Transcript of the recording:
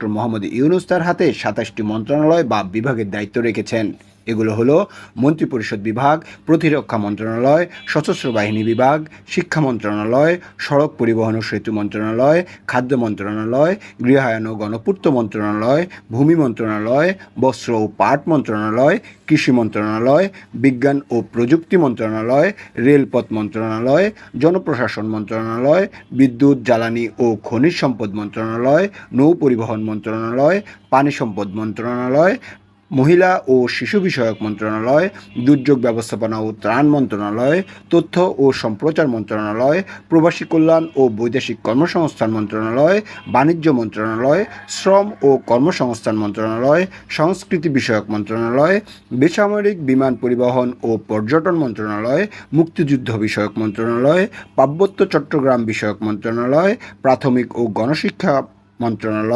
Doctor Mohammad Yunus তার হাতে ২৭টি মন্ত্রণালয় বা বিভাগের দায়িত্ব রেখেছেন। এগুলো হলো মন্ত্রিপরিষদ বিভাগ, প্রতিরক্ষা মন্ত্রণালয়, সশস্ত্র বাহিনী বিভাগ, শিক্ষা মন্ত্রণালয়, সড়ক পরিবহন ও সেতু মন্ত্রণালয়, খাদ্য মন্ত্রণালয়, গৃহায়ন ও গণপূর্ত মন্ত্রণালয়, ভূমি মন্ত্রণালয়, বস্ত্র ও পাট মন্ত্রণালয়, কৃষি মন্ত্রণালয়, বিজ্ঞান ও প্রযুক্তি মন্ত্রণালয়, রেলপথ মন্ত্রণালয়, জনপ্রশাসন মন্ত্রণালয়, বিদ্যুৎ, জ্বালানি ও খনিজ সম্পদ মন্ত্রণালয়, নৌ পরিবহন মন্ত্রণালয়, পানি সম্পদ মন্ত্রণালয়, মহিলা ও শিশু বিষয়ক মন্ত্রণালয়, দুর্যোগ ব্যবস্থাপনা ও ত্রাণ মন্ত্রণালয়, তথ্য ও সম্প্রচার মন্ত্রণালয়, প্রবাসী কল্যাণ ও বৈদেশিক কর্মসংস্থান মন্ত্রণালয়, বাণিজ্য মন্ত্রণালয়, শ্রম ও কর্মসংস্থান মন্ত্রণালয়, সংস্কৃতি বিষয়ক মন্ত্রণালয়, বেসামরিক বিমান পরিবহন ও পর্যটন মন্ত্রণালয়, মুক্তিযুদ্ধ বিষয়ক মন্ত্রণালয়, পার্বত্য চট্টগ্রাম বিষয়ক মন্ত্রণালয়, প্রাথমিক ও গণশিক্ষা মন্ত্রণালয়।